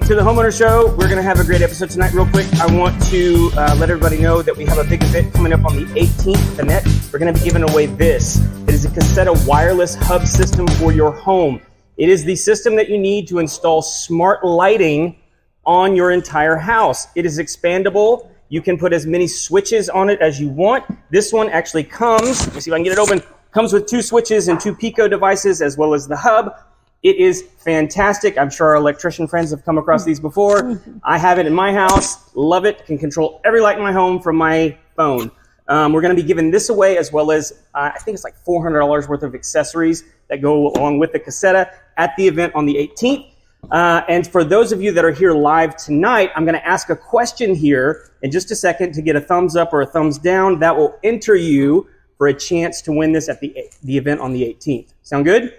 to the Homeowners Show. We're going to have a great episode tonight. Real quick, I want to let everybody know that we have a big event coming up on the 18th. Annette, we're going to be giving away this. It is a Caseta wireless hub system for your home. It is the system that you need to install smart lighting on your entire house. It is expandable. You can put as many switches on it as you want. This one actually comes, let me see if I can get it open, comes with 2 switches and 2 Pico devices as well as the hub. It is fantastic. I'm sure our electrician friends have come across these before. I have it in my house. Love it. Can control every light in my home from my phone. We're going to be giving this away as well as, I think it's like $400 worth of accessories that go along with the Caseta at the event on the 18th. And for those of you that are here live tonight, I'm going to ask a question here in just a second to get a thumbs up or a thumbs down. That will enter you for a chance to win this at the event on the 18th. Sound good?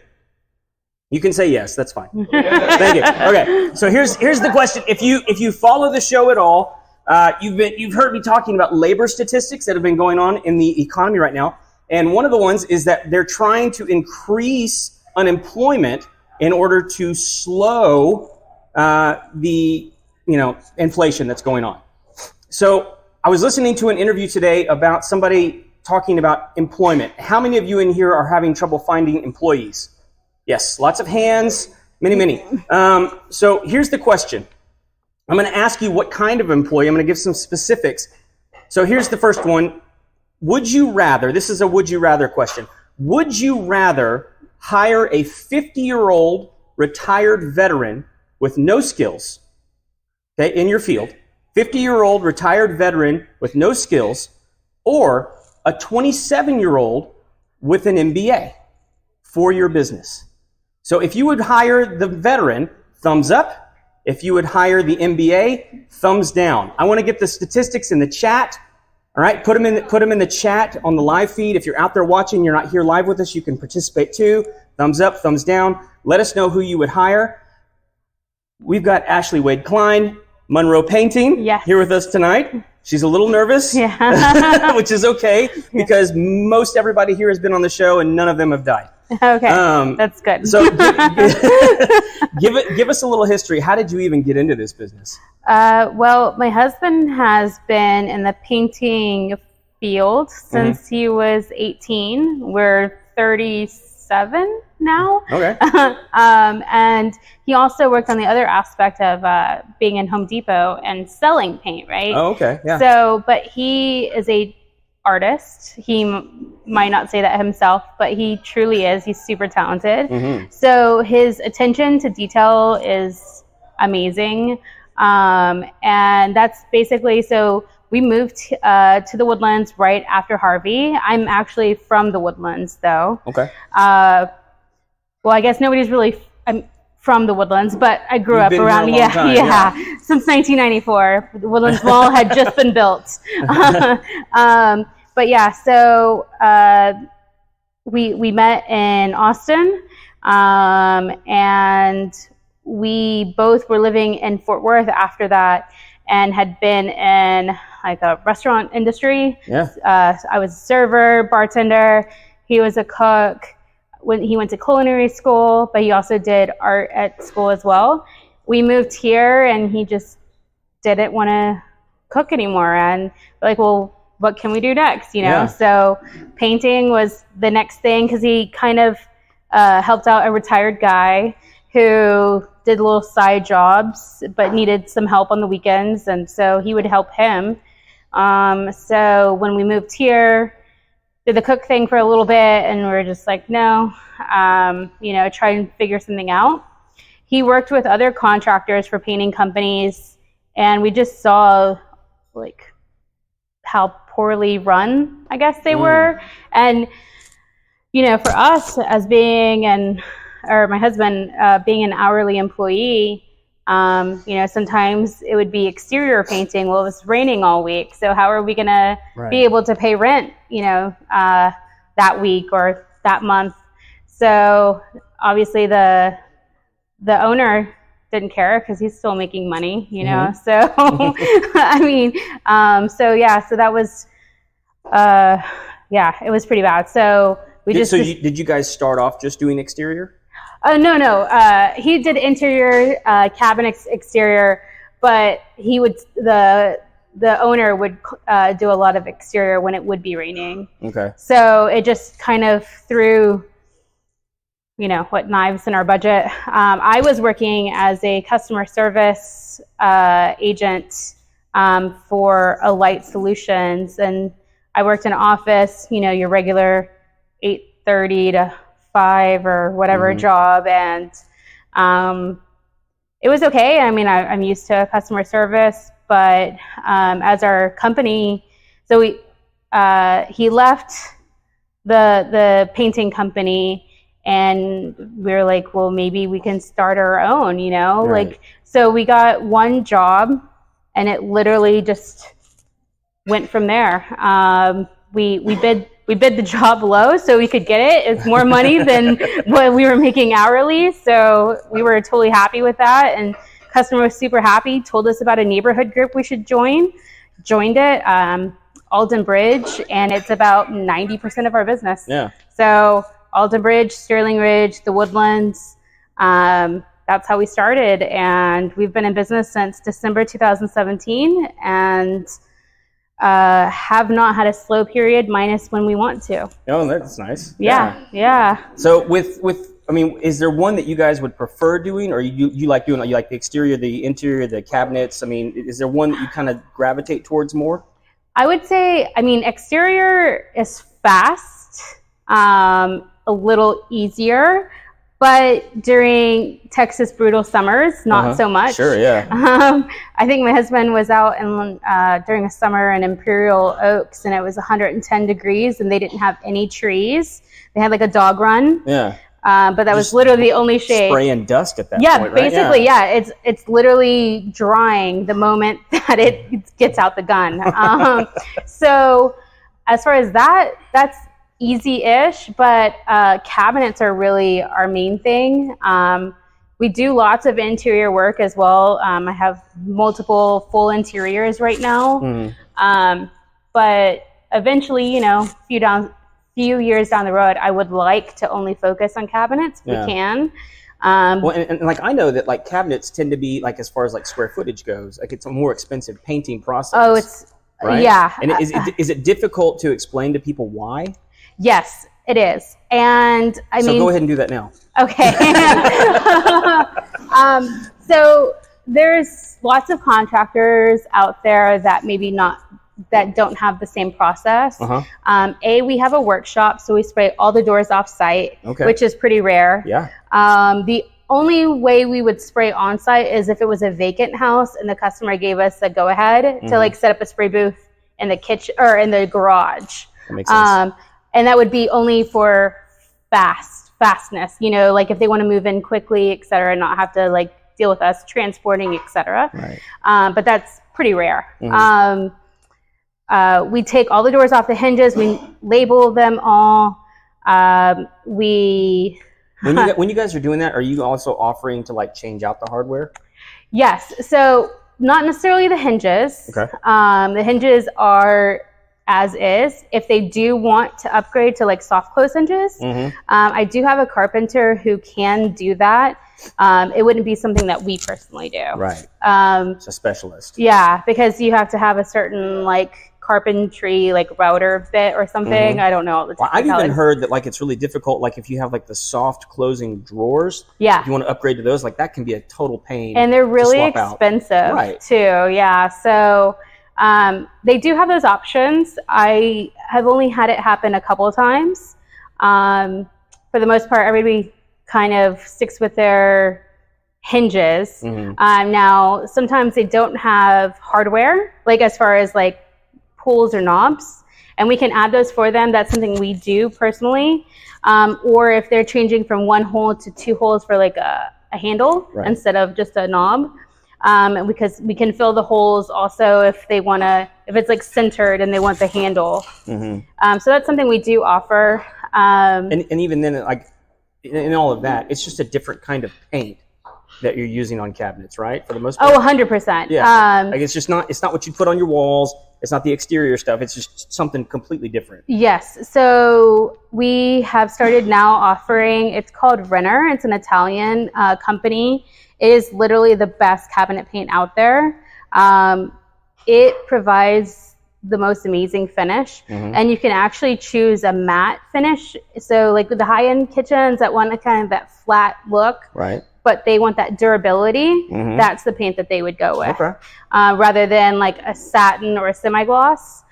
You can say yes. That's fine. Thank you. Okay. So here's the question. If you follow the show at all, you've heard me talking about labor statistics that have been going on in the economy right now. And one of the ones is that they're trying to increase unemployment in order to slow the inflation that's going on. So I was listening to an interview today about somebody talking about employment. How many of you in here are having trouble finding employees? Yes, lots of hands, many. So here's the question. I'm going to ask you what kind of employee. I'm going to give some specifics. So here's the first one. Would you rather, this is a would you rather question. Would you rather hire a 50-year-old retired veteran with no skills, okay, in your field, 50-year-old retired veteran with no skills, or a 27-year-old with an MBA for your business? So if you would hire the veteran, thumbs up. If you would hire the MBA, thumbs down. I want to get the statistics in the chat. All right, put them in the chat on the live feed. If you're out there watching, you're not here live with us, you can participate too. Thumbs up, thumbs down. Let us know who you would hire. We've got Ashley Wade Cline, Monroe Painting, here with us tonight. She's a little nervous, which is okay because most everybody here has been on the show and none of them have died. Okay, that's good. So give us a little history. How did you even get into this business? Well, my husband has been in the painting field since he was 18. We're 37 now. Okay. And he also worked on the other aspect of being in Home Depot and selling paint, right? Oh, okay. Yeah. So, but he is a artist. He might not say that himself, but he truly is. He's super talented. So his attention to detail is amazing. And that's basically, so we moved to the Woodlands right after Harvey. I'm actually from the Woodlands though. Okay. Well, I guess nobody's really from the Woodlands, but I grew up around, since 1994. The Woodlands Mall had just been built. But yeah, so we met in Austin, and we both were living in Fort Worth after that and had been in like a restaurant industry. Yeah. I was a server, bartender. He was a cook. When he went to culinary school, but he also did art at school as well. We moved here and he just didn't want to cook anymore. And we're like, well, what can we do next? So painting was the next thing because he kind of helped out a retired guy who did little side jobs but needed some help on the weekends, and so he would help him. So when we moved here, did the cook thing for a little bit, and we were just like, no, try and figure something out. He worked with other contractors for painting companies, and we just saw like how poorly run, I guess they were. And, for us as my husband being an hourly employee, sometimes it would be exterior painting. Well, it was raining all week. So how are we going to be able to pay rent, that week or that month? So obviously the owner didn't care because he's still making money, So, so that was, it was pretty bad. So did you guys start off just doing exterior? No. He did interior, cabinets, exterior, but he would the owner would do a lot of exterior when it would be raining. Okay. So it just kind of threw, knives in our budget. I was working as a customer service agent for Alight Solutions, and I worked in an office, your regular 8:30 to 5 or whatever job, and it was okay. I mean, I'm used to customer service, but as our company, so he left the painting company, and we were like, well, maybe we can start our own, Right. So we got one job, and it literally just went from there. We bid the job low so we could get it. It's more money than what we were making hourly, so we were totally happy with that. And customer was super happy. Told us about a neighborhood group we should join. Joined it, Alden Bridge, and it's about 90% of our business. Yeah. So Alden Bridge, Sterling Ridge, the Woodlands. That's how we started, and we've been in business since December 2017, and have not had a slow period minus when we want to. Oh, that's nice. Yeah. So is there one that you guys would prefer doing, or you like doing? You like the exterior, the interior, the cabinets? I mean, is there one that you kind of gravitate towards more? I would say, exterior is fast, a little easier, but during Texas brutal summers, not so much. Sure, yeah. I think my husband was out during a summer in Imperial Oaks, and it was 110 degrees, and they didn't have any trees. They had like a dog run. Yeah. But that was literally the only shade. Spraying dust at that point, right? Basically, yeah. It's literally drying the moment that it gets out the gun. So as far as that's easy-ish, but cabinets are really our main thing. We do lots of interior work as well. I have multiple full interiors right now. But eventually, few years down the road, I would like to only focus on cabinets if we can. Well, and like I know that like cabinets tend to be like, as far as like square footage goes, like it's a more expensive painting process. Oh, it's right? Yeah. And is it difficult to explain to people why? Yes, it is. And I mean, go ahead and do that now. Okay. So there's lots of contractors out there that that don't have the same process. We have a workshop, so we spray all the doors off site, which is pretty rare. Yeah. The only way we would spray on site is if it was a vacant house and the customer gave us a go ahead to like set up a spray booth in the kitchen or in the garage. That makes sense. And that would be only for fastness, like if they want to move in quickly, et cetera, and not have to like deal with us transporting, et cetera. Right. But that's pretty rare. We take all the doors off the hinges. We label them all. When you guys are doing that, are you also offering to like change out the hardware? Yes. So not necessarily the hinges. Okay. The hinges are as is. If they do want to upgrade to like soft close hinges, I do have a carpenter who can do that. It wouldn't be something that we personally do. Right. It's a specialist. Yeah, because you have to have a certain like carpentry like router bit or something. I don't know all the Well, I've even heard that like it's really difficult, like if you have like the soft closing drawers, if you want to upgrade to those, like that can be a total pain. And they're really expensive too. Yeah. So they do have those options. I have only had it happen a couple of times. For the most part, everybody kind of sticks with their hinges. Now, sometimes they don't have hardware, like as far as like pulls or knobs, and we can add those for them. That's something we do personally. Or if they're changing from one hole to two holes for like a handle instead of just a knob. And because we can fill the holes also if it's like centered and they want the handle. So that's something we do offer. And even then, like in all of that, it's just a different kind of paint. that you're using on cabinets, right? For the most part. Oh, 100%. Yeah. Like it's not what you put on your walls. It's not the exterior stuff. It's just something completely different. Yes. So we have started now offering, it's called Renner. It's an Italian company. It is literally the best cabinet paint out there. It provides the most amazing finish, and you can actually choose a matte finish. So like with the high-end kitchens that want a kind of that flat look, right? But they want that durability, that's the paint that they would go with, rather than like a satin or a semi-gloss.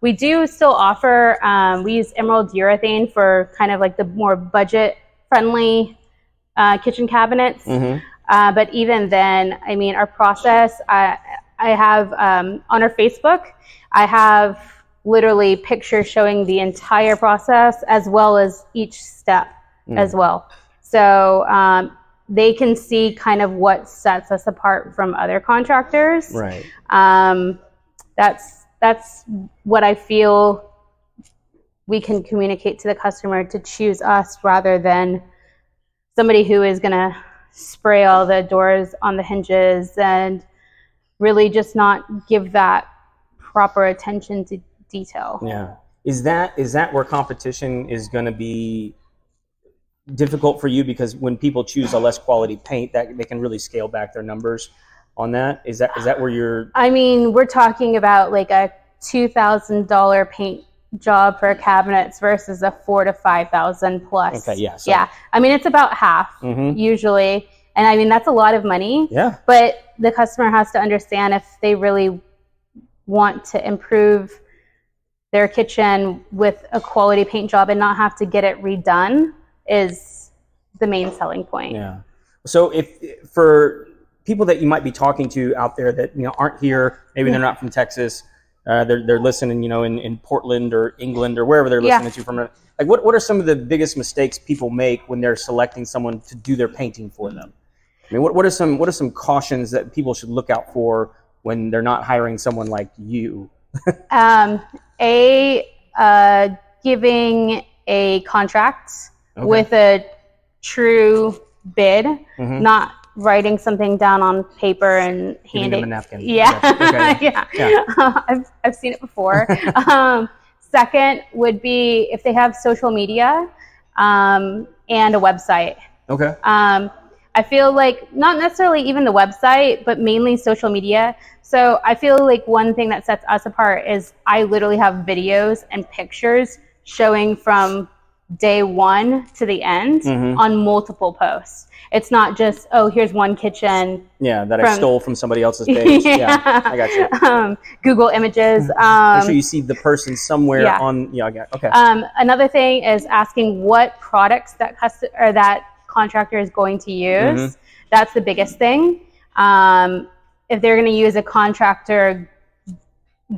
We do still offer, we use emerald urethane for kind of like the more budget-friendly kitchen cabinets. But even then, I mean, our process, I have on our Facebook, I have literally pictures showing the entire process as well as each step as well. So they can see kind of what sets us apart from other contractors. Right. That's what I feel we can communicate to the customer to choose us rather than somebody who is going to spray all the doors on the hinges and really just not give that proper attention to detail. Yeah. Is that where competition is going to be difficult for you? Because when people choose a less quality paint, that they can really scale back their numbers on that. Is that where you're? I mean, we're talking about like a $2,000 paint job for cabinets versus a $4,000 to $5,000 plus. Okay, yeah. So. Yeah. I mean, it's about half usually. And I mean, that's a lot of money. Yeah. But the customer has to understand if they really want to improve their kitchen with a quality paint job and not have to get it redone is the main selling point. Yeah. So if for people that you might be talking to out there that aren't here, maybe they're not from Texas, they're listening, in Portland or England or wherever they're listening to from. Like, what are some of the biggest mistakes people make when they're selecting someone to do their painting for them? I mean, what are some cautions that people should look out for when they're not hiring someone like you? Giving a contract with a true bid, not writing something down on paper and handing them a napkin. Yeah, okay. yeah. I've seen it before. Second would be if they have social media and a website. Okay. I feel like not necessarily even the website, but mainly social media. So I feel like one thing that sets us apart is I literally have videos and pictures showing from day one to the end on multiple posts. It's not just, oh, here's one kitchen. Yeah, that I stole from somebody else's page. Yeah, I got you. Google Images. Make sure you see the person somewhere on. Yeah, I got. Okay. Another thing is asking what products that contractor is going to use. That's the biggest thing. If they're going to use a contractor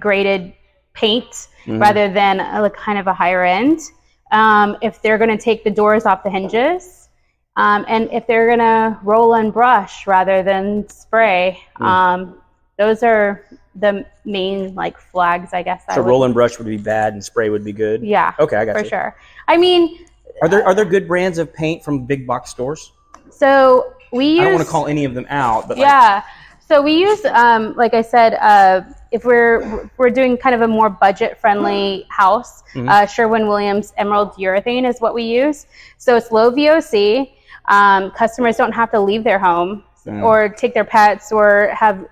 graded paint rather than a kind of a higher end, if they're going to take the doors off the hinges, and if they're going to roll and brush rather than spray, those are the main flags, I guess. So roll and brush would be bad and spray would be good? Yeah. Okay, I got you. For sure. I mean, are there good brands of paint from big box stores? So we use. I don't want to call any of them out, but so we use, like I said, if we're doing kind of a more budget-friendly house, Sherwin-Williams Emerald Urethane is what we use. So it's low VOC. Customers don't have to leave their home or take their pets or have.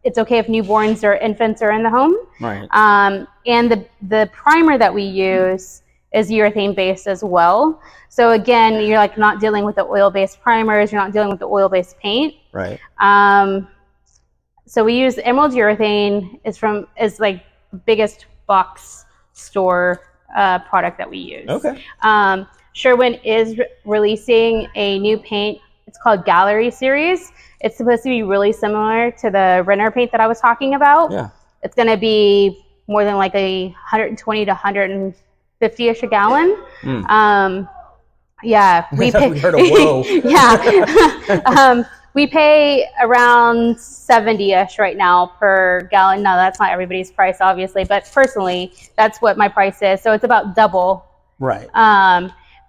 It's okay if newborns or infants are in the home. Right. And the primer that we use is urethane-based as well. So again, you're not dealing with the oil-based primers. You're not dealing with the oil-based paint. Right. So we use Emerald Urethane is like the biggest box store product that we use. Okay. Sherwin is releasing a new paint. It's called Gallery Series. It's supposed to be really similar to the Renner paint that I was talking about. Yeah. It's going to be more than like 120 to 150-ish a gallon. Yeah. We heard a whoa. Yeah. We pay around 70-ish right now per gallon. No, that's not everybody's price, obviously, but personally, that's what my price is. So it's about double. Right.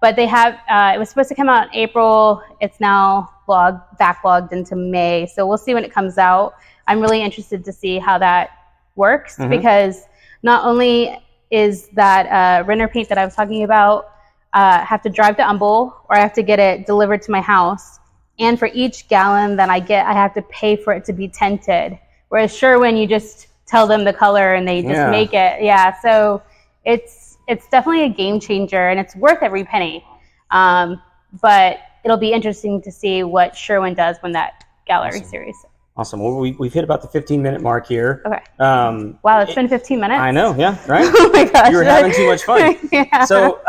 But they have, it was supposed to come out in April. It's now backlogged into May. So we'll see when it comes out. I'm really interested to see how that works because not only is that render paint that I was talking about, have to drive to Humble or I have to get it delivered to my house. And for each gallon that I get, I have to pay for it to be tinted. Whereas Sherwin, you just tell them the color and they just make it. Yeah, so it's definitely a game changer and it's worth every penny. But it'll be interesting to see what Sherwin does when that gallery series. Awesome. Well, we've hit about the 15-minute mark here. Okay. Wow, it's been 15 minutes. I know, yeah, right? Oh my gosh. You were having too much fun. Yeah. So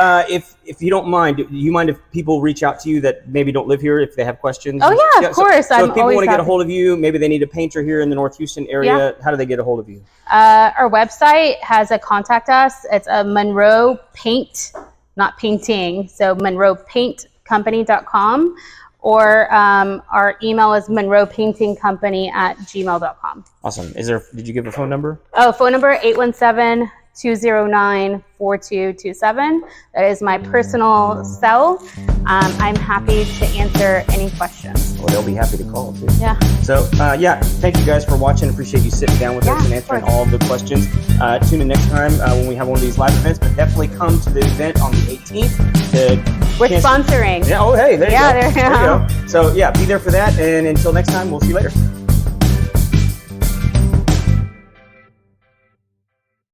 if you don't mind, do you mind if people reach out to you that maybe don't live here if they have questions? Oh, yeah, of course. So if people want to get a hold of you, maybe they need a painter here in the North Houston area, how do they get a hold of you? Our website has a contact us. It's a Monroe Paint, not painting, so monroepaintcompany.com. Or our email is monroepaintingcompany@gmail.com. Awesome. Did you give a phone number? Oh, phone number 817-209-4227. That is my personal cell. I'm happy to answer any questions. Well, they'll be happy to call too. Yeah. So thank you guys for watching. Appreciate you sitting down with us and answering all of the questions. Tune in next time when we have one of these live events, but definitely come to the event on the 18th. We're sponsoring. Yeah. Oh, hey, there you go. There you go. So be there for that. And until next time, we'll see you later.